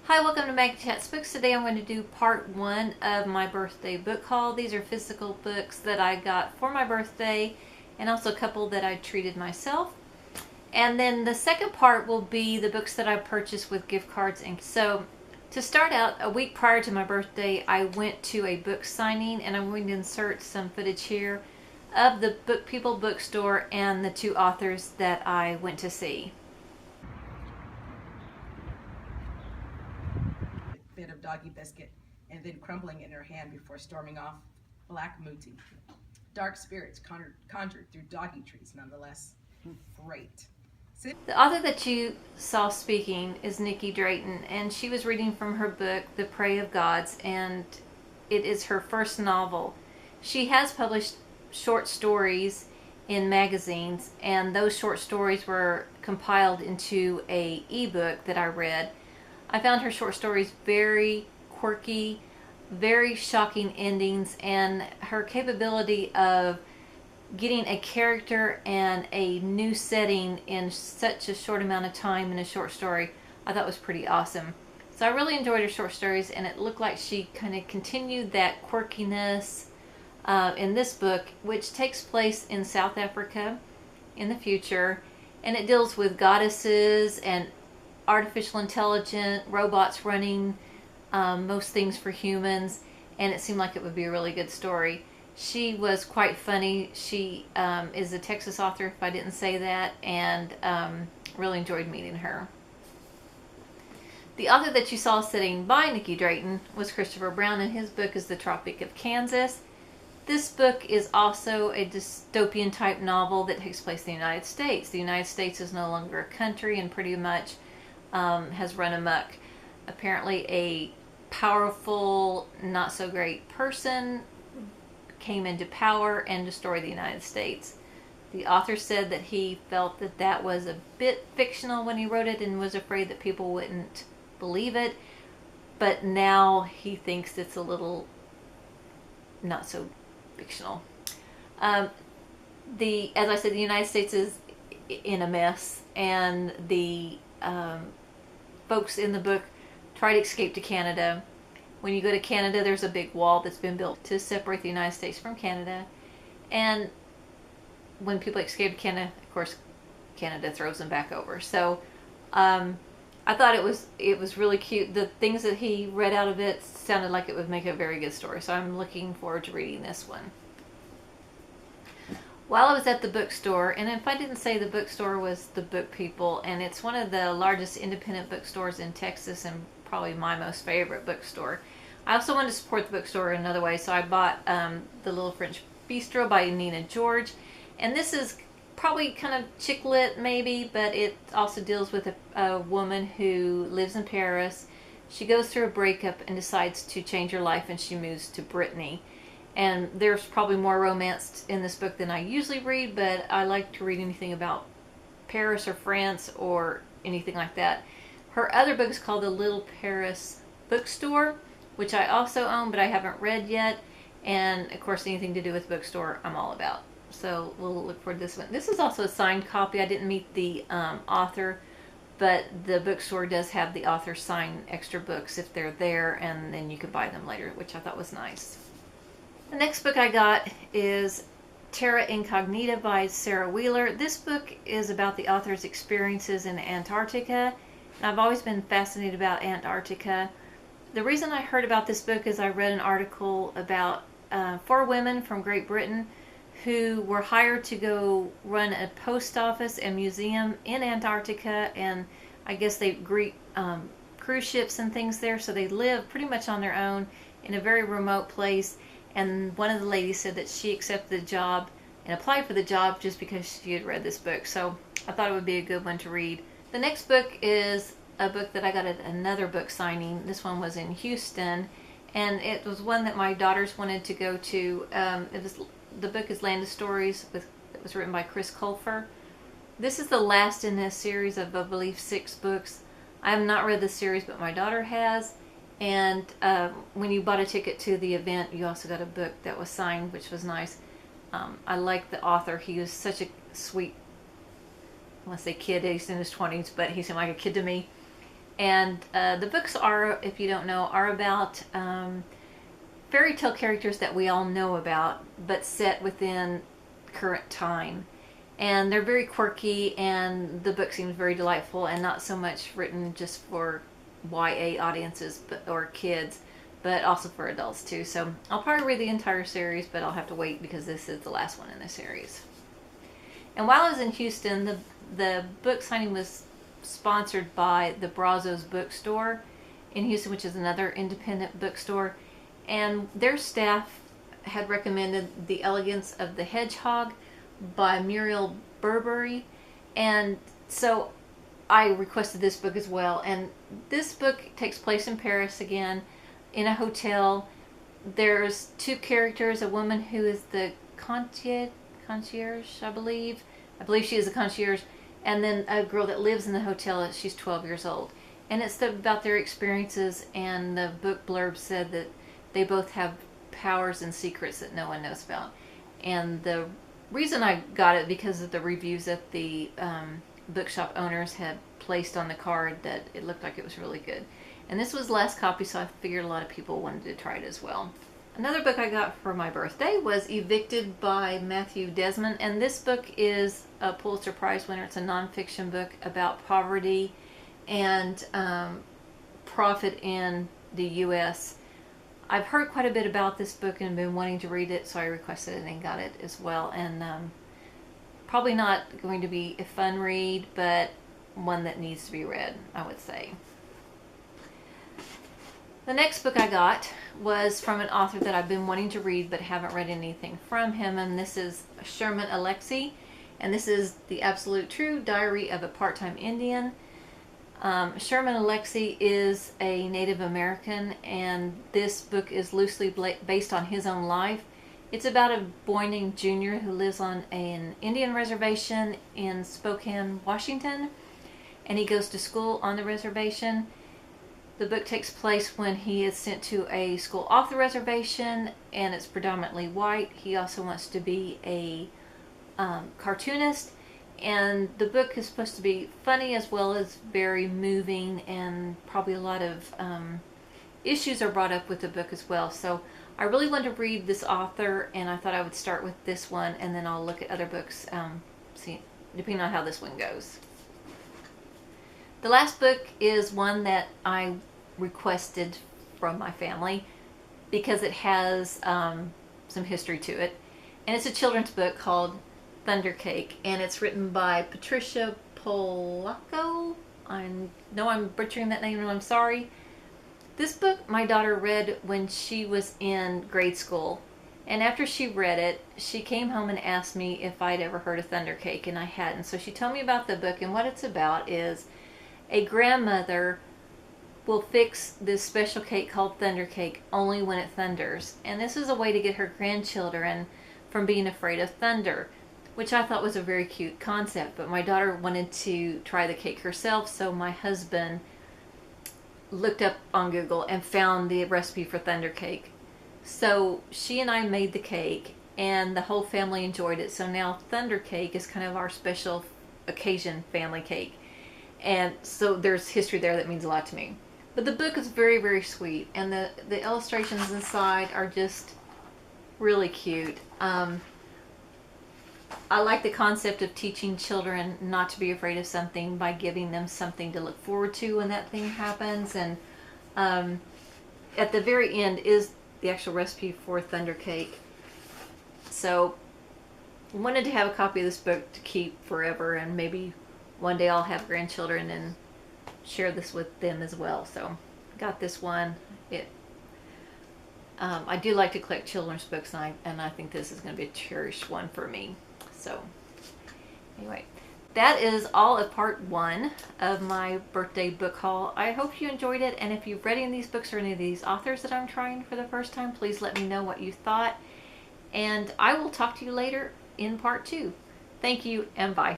Hi, welcome to Maggie Chats Books. Today I'm going to do part one of my birthday book haul. These are physical books that I got for my birthday and also a couple that I treated myself. And then the second part will be the books that I purchased with gift cards. And so to start out, a week prior to my birthday, I went to a book signing, and I'm going to insert some footage here of the Book People bookstore and the two authors that I went to see. Bit of doggy biscuit and then crumbling in her hand before storming off. Black Mooty. Dark spirits conjured through doggy trees nonetheless. Great. The author that you saw speaking is Nikki Drayton, and she was reading from her book, The Prey of Gods, and it is her first novel. She has published short stories in magazines, and those short stories were compiled into an ebook that I read. I found her short stories very quirky, very shocking endings, and her capability of getting a character and a new setting in such a short amount of time in a short story, I thought was pretty awesome. So I really enjoyed her short stories, and it looked like she kind of continued that quirkiness in this book, which takes place in South Africa in the future, and it deals with goddesses and artificial intelligence, robots running most things for humans, and it seemed like it would be a really good story. She was quite funny. She is a Texas author, if I didn't say that, and really enjoyed meeting her. The author that you saw sitting by Nikki Drayton was Christopher Brown, and his book is The Tropic of Kansas. This book is also a dystopian type novel that takes place in the United States. The United States is no longer a country and pretty much has run amok. Apparently a powerful, not so great person came into power and destroyed the United States. The author said that he felt that that was a bit fictional when he wrote it and was afraid that people wouldn't believe it, but now he thinks it's a little not so fictional. As I said, the United States is in a mess, and the folks in the book try to escape to Canada. When you go to Canada, there's a big wall that's been built to separate the United States from Canada. And when people escape to Canada, of course, Canada throws them back over. So I thought it was really cute. The things that he read out of it sounded like it would make a very good story. So I'm looking forward to reading this one. While I was at the bookstore, and if I didn't say the bookstore was the Book People, and it's one of the largest independent bookstores in Texas and probably my most favorite bookstore. I also wanted to support the bookstore in another way, so I bought The Little French Bistro by Nina George. And this is probably kind of chick lit maybe, but it also deals with a woman who lives in Paris. She goes through a breakup and decides to change her life, and she moves to Brittany. And there's probably more romance in this book than I usually read, but I like to read anything about Paris or France or anything like that. Her other book is called The Little Paris Bookstore, which I also own, but I haven't read yet. And of course, anything to do with bookstore, I'm all about. So we'll look forward to this one. This is also a signed copy. I didn't meet the author, but the bookstore does have the author sign extra books if they're there, and then you can buy them later, which I thought was nice. The next book I got is Terra Incognita by Sarah Wheeler. This book is about the author's experiences in Antarctica. And I've always been fascinated about Antarctica. The reason I heard about this book is I read an article about 4 women from Great Britain who were hired to go run a post office and museum in Antarctica, and I guess they greet cruise ships and things there, so they live pretty much on their own in a very remote place. And one of the ladies said that she accepted the job and applied for the job just because she had read this book. So I thought it would be a good one to read. The next book is a book that I got at another book signing. This one was in Houston, and it was one that my daughters wanted to go to. The book is Land of Stories. It was written by Chris Colfer. This is the last in a series of, I believe, 6 books. I have not read the series, but my daughter has. And when you bought a ticket to the event, you also got a book that was signed, which was nice. I like the author. He was such a sweet, I want to say kid, he's in his 20s, but he seemed like a kid to me. And the books are, if you don't know, are about fairy tale characters that we all know about, but set within current time. And they're very quirky, and the book seems very delightful and not so much written just for YA audiences or kids, but also for adults too. So I'll probably read the entire series, but I'll have to wait because this is the last one in the series. And while I was in Houston, the book signing was sponsored by the Brazos bookstore in Houston, which is another independent bookstore. And their staff had recommended The Elegance of the Hedgehog by Muriel Burberry. And so I requested this book as well. And this book takes place in Paris again, in a hotel. There's two characters, a woman who is the concierge, I believe she is a concierge, and then a girl that lives in the hotel. She's 12 years old. And it's about their experiences, and the book blurb said that they both have powers and secrets that no one knows about. And the reason I got it because of the reviews that the bookshop owners had placed on the card, that it looked like it was really good. And this was the last copy, so I figured a lot of people wanted to try it as well. Another book I got for my birthday was Evicted by Matthew Desmond, and this book is a Pulitzer Prize winner. It's a nonfiction book about poverty and profit in the U.S. I've heard quite a bit about this book and been wanting to read it, so I requested it and got it as well. And probably not going to be a fun read, but one that needs to be read, I would say. The next book I got was from an author that I've been wanting to read but haven't read anything from him, and this is Sherman Alexie, and this is The Absolute True Diary of a Part-Time Indian. Sherman Alexie is a Native American, and this book is loosely based on his own life. It's about a boy named Junior who lives on an Indian reservation in Spokane, Washington, and he goes to school on the reservation. The book takes place when he is sent to a school off the reservation, and it's predominantly white. He also wants to be a cartoonist, and the book is supposed to be funny as well as very moving, and probably a lot of issues are brought up with the book as well. So I really want to read this author, and I thought I would start with this one, and then I'll look at other books, see, depending on how this one goes. The last book is one that I requested from my family because it has some history to it. And it's a children's book called Thunder Cake, and it's written by Patricia Polacco. I know I'm butchering that name and I'm sorry. This book my daughter read when she was in grade school. And after she read it, she came home and asked me if I'd ever heard of Thunder Cake, and I hadn't. So she told me about the book, and what it's about is a grandmother will fix this special cake called Thunder Cake only when it thunders. And this is a way to get her grandchildren from being afraid of thunder, which I thought was a very cute concept. But my daughter wanted to try the cake herself, so my husband looked up on Google and found the recipe for Thunder Cake. So she and I made the cake, and the whole family enjoyed it. So now Thunder Cake is kind of our special occasion family cake. And so there's history there that means a lot to me. But the book is very, very sweet, and the illustrations inside are just really cute. I like the concept of teaching children not to be afraid of something by giving them something to look forward to when that thing happens. And at the very end is the actual recipe for Thunder Cake. So I wanted to have a copy of this book to keep forever, and maybe one day I'll have grandchildren and share this with them as well. So got this one. I do like to collect children's books, and I think this is going to be a cherished one for me. So anyway, that is all of part 1 of my birthday book haul. I hope you enjoyed it, and if you've read any of these books or any of these authors that I'm trying for the first time, please let me know what you thought, and I will talk to you later in part 2. Thank you, and bye.